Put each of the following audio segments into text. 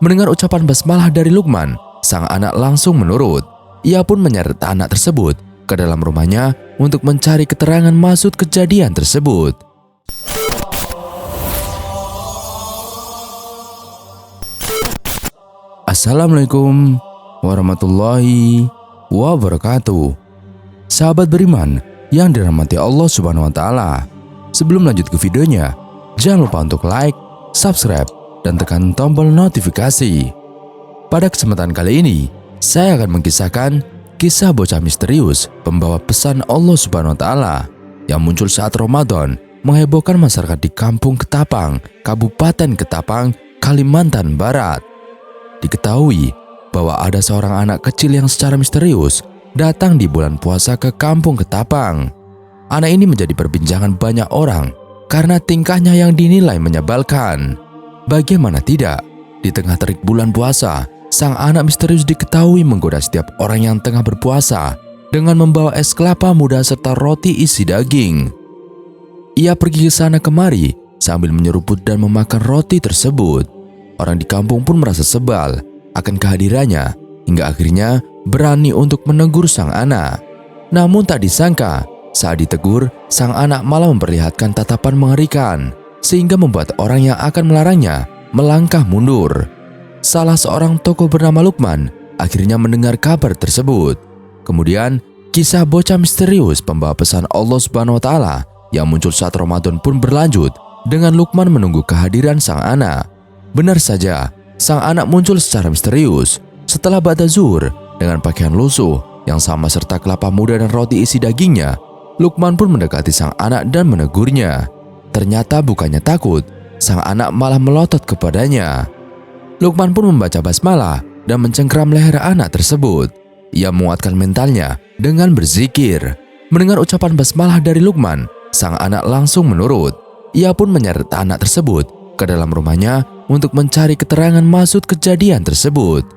Mendengar ucapan basmalah dari Luqman, sang anak langsung menurut. Ia pun menyeret anak tersebut ke dalam rumahnya untuk mencari keterangan maksud kejadian tersebut. Assalamualaikum warahmatullahi wabarakatuh. Sahabat beriman yang dirahmati Allah Subhanahu wa taala. Sebelum lanjut ke videonya, jangan lupa untuk like, subscribe, dan tekan tombol notifikasi. Pada kesempatan kali ini, saya akan mengisahkan kisah bocah misterius pembawa pesan Allah Subhanahu wa taala yang muncul saat Ramadan menghebohkan masyarakat di Kampung Ketapang, Kabupaten Ketapang, Kalimantan Barat. Diketahui bahwa ada seorang anak kecil yang secara misterius datang di bulan puasa ke Kampung Ketapang. Anak ini menjadi perbincangan banyak orang karena tingkahnya yang dinilai menyebalkan. Bagaimana tidak, di tengah terik bulan puasa, sang anak misterius diketahui menggoda setiap orang yang tengah berpuasa dengan membawa es kelapa muda serta roti isi daging. Ia pergi ke sana kemari sambil menyeruput dan memakan roti tersebut. Orang di kampung pun merasa sebal akan kehadirannya hingga akhirnya berani untuk menegur sang anak. Namun tak disangka, saat ditegur, sang anak malah memperlihatkan tatapan mengerikan sehingga membuat orang yang akan melarangnya melangkah mundur. Salah seorang tokoh bernama Luqman akhirnya mendengar kabar tersebut. Kemudian, kisah bocah misterius pembawa pesan Allah Subhanahu wa taala yang muncul saat Ramadan pun berlanjut dengan Luqman menunggu kehadiran sang anak. Benar saja, sang anak muncul secara misterius setelah ba'da zuhur dengan pakaian lusuh yang sama serta kelapa muda dan roti isi dagingnya. Luqman pun mendekati sang anak dan menegurnya. Ternyata bukannya takut, sang anak malah melotot kepadanya. Luqman pun membaca basmalah dan mencengkram leher anak tersebut. Ia menguatkan mentalnya dengan berzikir. Mendengar ucapan basmalah dari Luqman, sang anak langsung menurut. Ia pun menyeret anak tersebut ke dalam rumahnya untuk mencari keterangan maksud kejadian tersebut.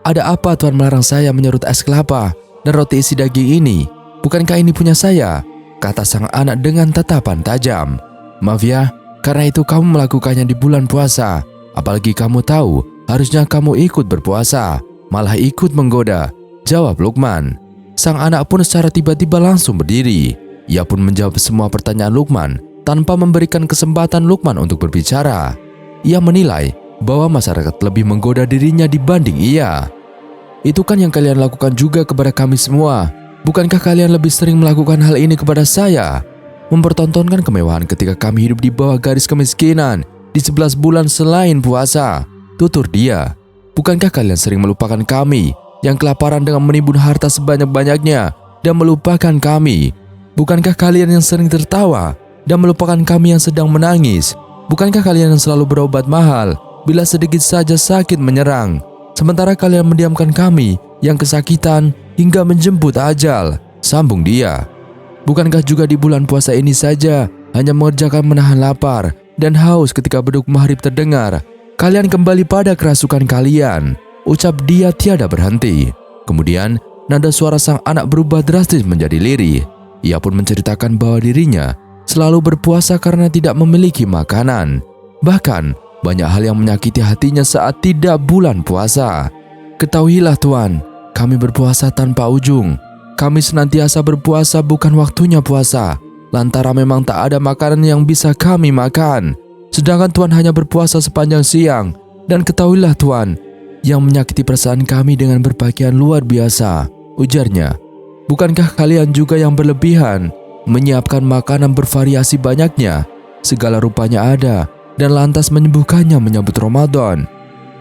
Ada apa Tuhan melarang saya menyerut es kelapa dan roti isi daging ini? Bukankah ini punya saya? Kata sang anak dengan tatapan tajam. Maaf ya, karena itu kamu melakukannya di bulan puasa. Apalagi kamu tahu, harusnya kamu ikut berpuasa, malah ikut menggoda, jawab Luqman. Sang anak pun secara tiba-tiba langsung berdiri. Ia pun menjawab semua pertanyaan Luqman tanpa memberikan kesempatan Luqman untuk berbicara. Ia menilai bahwa masyarakat lebih menggoda dirinya dibanding ia. Itu kan yang kalian lakukan juga kepada kami semua. Bukankah kalian lebih sering melakukan hal ini kepada saya? Mempertontonkan kemewahan ketika kami hidup di bawah garis kemiskinan di 11 bulan selain puasa, tutur dia. Bukankah kalian sering melupakan kami yang kelaparan dengan menimbun harta sebanyak-banyaknya dan melupakan kami? Bukankah kalian yang sering tertawa dan melupakan kami yang sedang menangis? Bukankah kalian yang selalu berobat mahal bila sedikit saja sakit menyerang, sementara kalian mendiamkan kami yang kesakitan hingga menjemput ajal? Sambung dia. Bukankah juga di bulan puasa ini saja hanya mengerjakan menahan lapar dan haus ketika beduk maghrib terdengar, kalian kembali pada kerasukan kalian? Ucap dia tiada berhenti. Kemudian nada suara sang anak berubah drastis menjadi lirih. Ia pun menceritakan bahwa dirinya selalu berpuasa karena tidak memiliki makanan. Bahkan banyak hal yang menyakiti hatinya saat tidak bulan puasa. Ketahuilah Tuhan, kami berpuasa tanpa ujung. Kami senantiasa berpuasa bukan waktunya puasa, lantaran memang tak ada makanan yang bisa kami makan. Sedangkan Tuhan hanya berpuasa sepanjang siang. Dan ketahuilah Tuhan, yang menyakiti perasaan kami dengan berpakaian luar biasa, ujarnya. Bukankah kalian juga yang berlebihan menyiapkan makanan bervariasi banyaknya, segala rupanya ada, dan lantas menyembuhkannya menyambut Ramadan?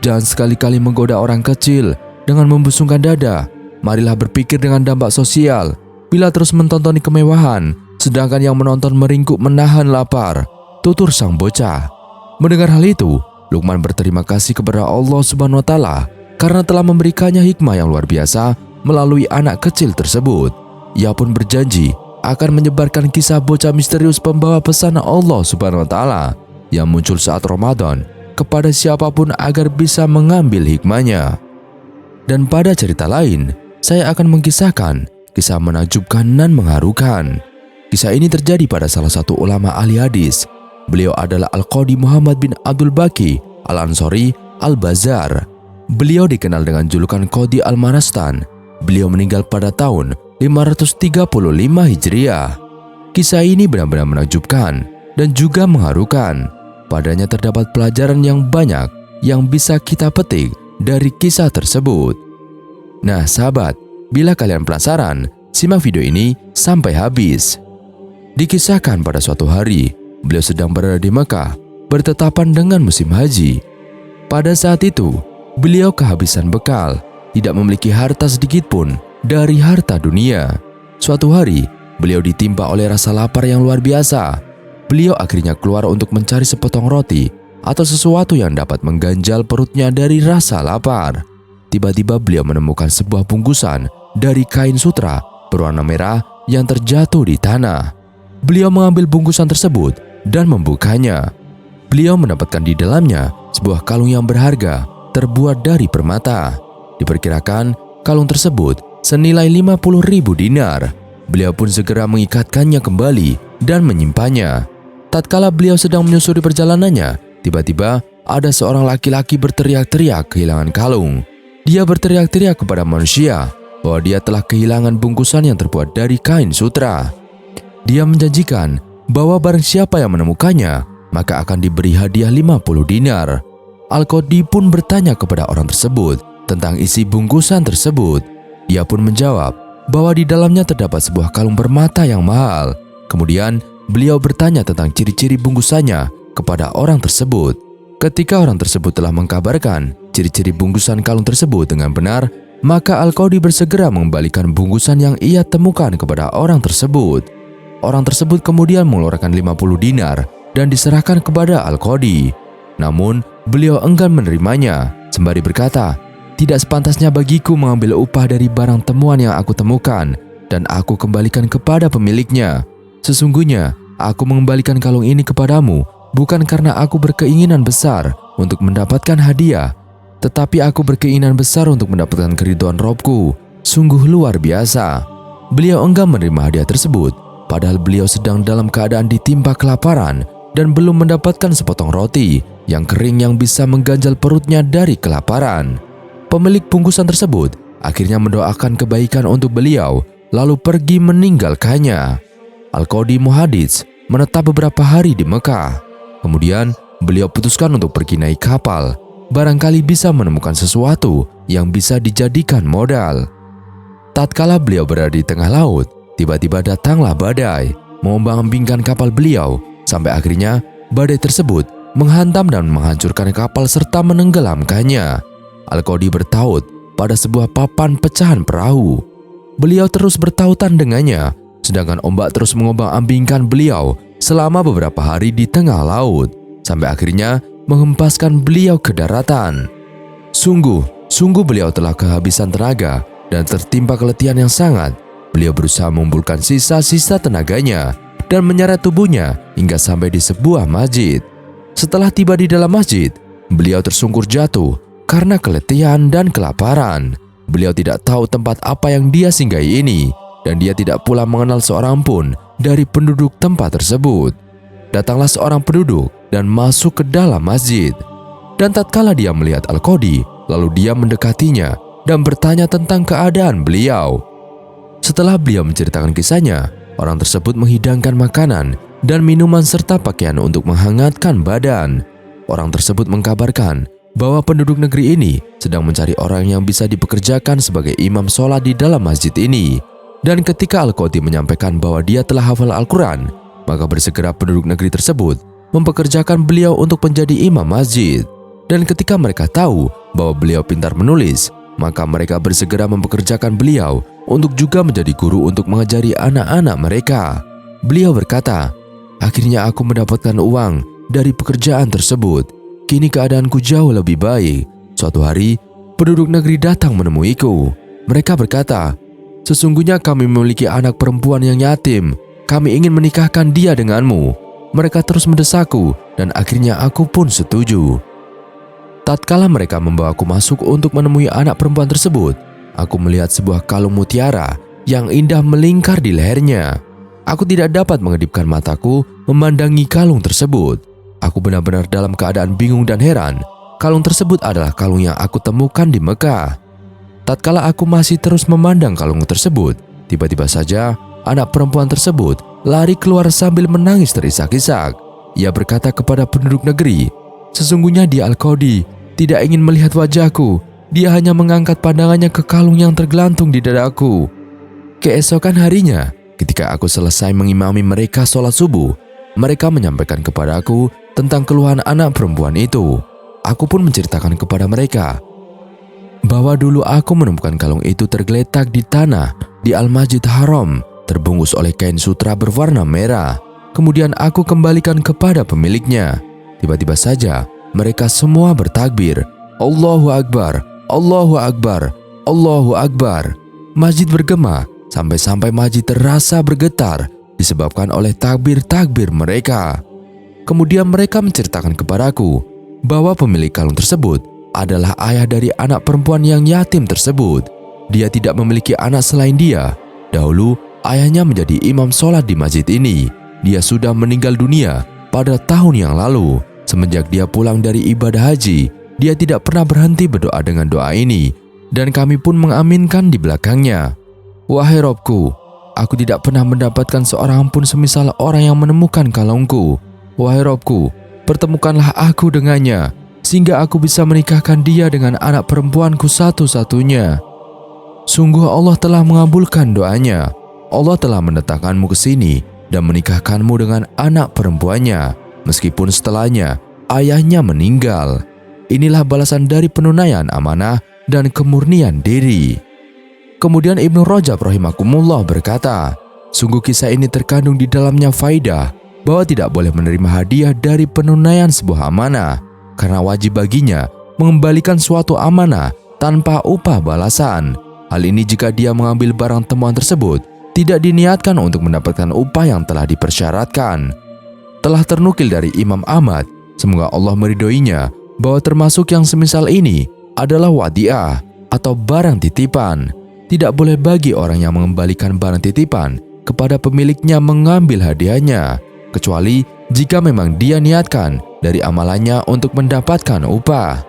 Jangan sekali-kali menggoda orang kecil dengan membusungkan dada. Marilah berpikir dengan dampak sosial. Bila terus mentontoni kemewahan, sedangkan yang menonton meringkuk menahan lapar, tutur sang bocah. Mendengar hal itu, Luqman berterima kasih kepada Allah Subhanahu wa taala karena telah memberikannya hikmah yang luar biasa melalui anak kecil tersebut. Ia pun berjanji akan menyebarkan kisah bocah misterius pembawa pesan Allah Subhanahu wa taala yang muncul saat Ramadan kepada siapapun agar bisa mengambil hikmahnya. Dan pada cerita lain, saya akan mengisahkan kisah menakjubkan dan mengharukan. Kisah ini terjadi pada salah satu ulama ahli hadis. Beliau adalah Al-Qadhi Muhammad bin Abdul Baqi Al-Ansori Al-Bazar. Beliau dikenal dengan julukan Qadhi Al-Marastan. Beliau meninggal pada tahun 535 Hijriah. Kisah ini benar-benar menakjubkan dan juga mengharukan. Padanya terdapat pelajaran yang banyak yang bisa kita petik dari kisah tersebut. Nah sahabat, bila kalian penasaran, simak video ini sampai habis. Dikisahkan pada suatu hari, beliau sedang berada di Mekah, bertetapan dengan musim haji. Pada saat itu, beliau kehabisan bekal, tidak memiliki harta sedikit pun dari harta dunia. Suatu hari, beliau ditimpa oleh rasa lapar yang luar biasa. Beliau akhirnya keluar untuk mencari sepotong roti atau sesuatu yang dapat mengganjal perutnya dari rasa lapar. Tiba-tiba beliau menemukan sebuah bungkusan dari kain sutra berwarna merah yang terjatuh di tanah. Beliau mengambil bungkusan tersebut dan membukanya. Beliau mendapatkan di dalamnya sebuah kalung yang berharga terbuat dari permata. Diperkirakan kalung tersebut senilai 50.000 dinar. Beliau pun segera mengikatkannya kembali dan menyimpannya. Tatkala beliau sedang menyusuri perjalanannya, tiba-tiba ada seorang laki-laki berteriak-teriak kehilangan kalung. Dia berteriak-teriak kepada manusia bahwa dia telah kehilangan bungkusan yang terbuat dari kain sutra. Dia menjanjikan bahwa barang siapa yang menemukannya, maka akan diberi hadiah 50 dinar. Al-Qadhi pun bertanya kepada orang tersebut tentang isi bungkusan tersebut. Ia pun menjawab bahwa di dalamnya terdapat sebuah kalung permata yang mahal. Kemudian beliau bertanya tentang ciri-ciri bungkusannya kepada orang tersebut. Ketika orang tersebut telah mengkabarkan ciri-ciri bungkusan kalung tersebut dengan benar, maka Al-Qadhi bersegera mengembalikan bungkusan yang ia temukan kepada orang tersebut. Orang tersebut kemudian mengeluarkan 50 dinar dan diserahkan kepada Al-Qadhi. Namun beliau enggan menerimanya sembari berkata, "Tidak sepantasnya bagiku mengambil upah dari barang temuan yang aku temukan dan aku kembalikan kepada pemiliknya. Sesungguhnya aku mengembalikan kalung ini kepadamu bukan karena aku berkeinginan besar untuk mendapatkan hadiah, tetapi aku berkeinginan besar untuk mendapatkan keridhaan Robku. Sungguh luar biasa." Beliau enggan menerima hadiah tersebut, padahal beliau sedang dalam keadaan ditimpa kelaparan dan belum mendapatkan sepotong roti yang kering yang bisa mengganjal perutnya dari kelaparan. Pemilik bungkusan tersebut akhirnya mendoakan kebaikan untuk beliau, lalu pergi meninggalkannya. Al-Qadhi Muhadits menetap beberapa hari di Mekah. Kemudian beliau putuskan untuk pergi naik kapal, barangkali bisa menemukan sesuatu yang bisa dijadikan modal. Tatkala beliau berada di tengah laut, tiba-tiba datanglah badai, mengombang-ambingkan kapal beliau, sampai akhirnya badai tersebut menghantam dan menghancurkan kapal serta menenggelamkannya. Al-Qadhi bertaut pada sebuah papan pecahan perahu. Beliau terus bertautan dengannya, sedangkan ombak terus mengombang-ambingkan beliau selama beberapa hari di tengah laut, sampai akhirnya menghempaskan beliau ke daratan. Sungguh beliau telah kehabisan tenaga dan tertimpa keletihan yang sangat. Beliau berusaha mengumpulkan sisa-sisa tenaganya dan menyeret tubuhnya hingga sampai di sebuah masjid. Setelah tiba di dalam masjid, beliau tersungkur jatuh karena keletihan dan kelaparan. Beliau tidak tahu tempat apa yang dia singgahi ini, dan dia tidak pula mengenal seorang pun dari penduduk tempat tersebut. Datanglah seorang penduduk dan masuk ke dalam masjid. Dan tatkala dia melihat Al-Qadhi, lalu dia mendekatinya dan bertanya tentang keadaan beliau. Setelah beliau menceritakan kisahnya, orang tersebut menghidangkan makanan dan minuman serta pakaian untuk menghangatkan badan. Orang tersebut mengkabarkan bahwa penduduk negeri ini sedang mencari orang yang bisa dipekerjakan sebagai imam sholat di dalam masjid ini. Dan ketika Al-Qadhi menyampaikan bahwa dia telah hafal Al-Quran, maka bersegera penduduk negeri tersebut mempekerjakan beliau untuk menjadi imam masjid. Dan ketika mereka tahu bahwa beliau pintar menulis, maka mereka bersegera mempekerjakan beliau untuk juga menjadi guru untuk mengajari anak-anak mereka. Beliau berkata, "Akhirnya aku mendapatkan uang dari pekerjaan tersebut. Kini keadaanku jauh lebih baik." Suatu hari, penduduk negeri datang menemuiku. Mereka berkata, "Sesungguhnya kami memiliki anak perempuan yang yatim. Kami ingin menikahkan dia denganmu." Mereka terus mendesakku dan akhirnya aku pun setuju. Tatkala mereka membawaku masuk untuk menemui anak perempuan tersebut, aku melihat sebuah kalung mutiara yang indah melingkar di lehernya. Aku tidak dapat mengedipkan mataku memandangi kalung tersebut. Aku benar-benar dalam keadaan bingung dan heran kalung tersebut adalah kalung yang aku temukan di Mekah. Tatkala aku masih terus memandang kalung tersebut, tiba-tiba saja anak perempuan tersebut lari keluar sambil menangis terisak-isak. Ia berkata kepada penduduk negeri, "Sesungguhnya dia Al-Qadi tidak ingin melihat wajahku. Dia hanya mengangkat pandangannya ke kalung yang tergelantung di dadaku." Keesokan harinya, ketika aku selesai mengimami mereka sholat subuh, mereka menyampaikan kepadaku tentang keluhan anak perempuan itu. Aku pun menceritakan kepada mereka bahwa dulu aku menemukan kalung itu tergeletak di tanah di Al-Masjid Haram, terbungkus oleh kain sutra berwarna merah. Kemudian aku kembalikan kepada pemiliknya. Tiba-tiba saja mereka semua bertakbir, "Allahu Akbar, Allahu Akbar, Allahu Akbar." Masjid bergema sampai-sampai masjid terasa bergetar disebabkan oleh takbir-takbir mereka. Kemudian mereka menceritakan kepadaku bahwa pemilik kalung tersebut adalah ayah dari anak perempuan yang yatim tersebut. Dia tidak memiliki anak selain dia. Dahulu ayahnya menjadi imam sholat di masjid ini. Dia sudah meninggal dunia pada tahun yang lalu. Semenjak dia pulang dari ibadah haji, dia tidak pernah berhenti berdoa dengan doa ini, dan kami pun mengaminkan di belakangnya. Wahai Robku, aku tidak pernah mendapatkan seorang pun semisal orang yang menemukan kalungku. Wahai Robku, pertemukanlah aku dengannya, sehingga aku bisa menikahkan dia dengan anak perempuanku satu-satunya. Sungguh Allah telah mengabulkan doanya. Allah telah mendatangkanmu ke sini dan menikahkanmu dengan anak perempuannya, meskipun setelahnya ayahnya meninggal. Inilah balasan dari penunaian amanah dan kemurnian diri. Kemudian Ibnu Rajab rahimakumullah berkata, sungguh kisah ini terkandung di dalamnya faidah bahwa tidak boleh menerima hadiah dari penunaian sebuah amanah, karena wajib baginya mengembalikan suatu amanah tanpa upah balasan. Hal ini jika dia mengambil barang temuan tersebut tidak diniatkan untuk mendapatkan upah yang telah dipersyaratkan. Telah ternukil dari Imam Ahmad, semoga Allah meridhoinya, bahwa termasuk yang semisal ini adalah wadi'ah atau barang titipan. Tidak boleh bagi orang yang mengembalikan barang titipan kepada pemiliknya mengambil hadiahnya, kecuali jika memang dia niatkan dari amalannya untuk mendapatkan upah.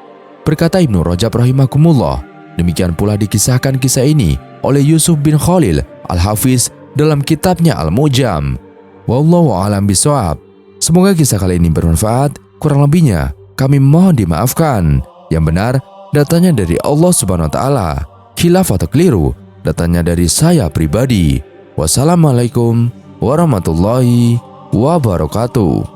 Berkata Ibnu Rajab rahimakumullah, demikian pula dikisahkan kisah ini oleh Yusuf bin Khalil Al-Hafiz dalam kitabnya Al-Mujam. Wallahu a'lam bishawab. Semoga kisah kali ini bermanfaat. Kurang lebihnya kami mohon dimaafkan. Yang benar datanya dari Allah Subhanahu wa taala. Khilaf atau keliru datanya dari saya pribadi. Wassalamualaikum warahmatullahi wabarakatuh.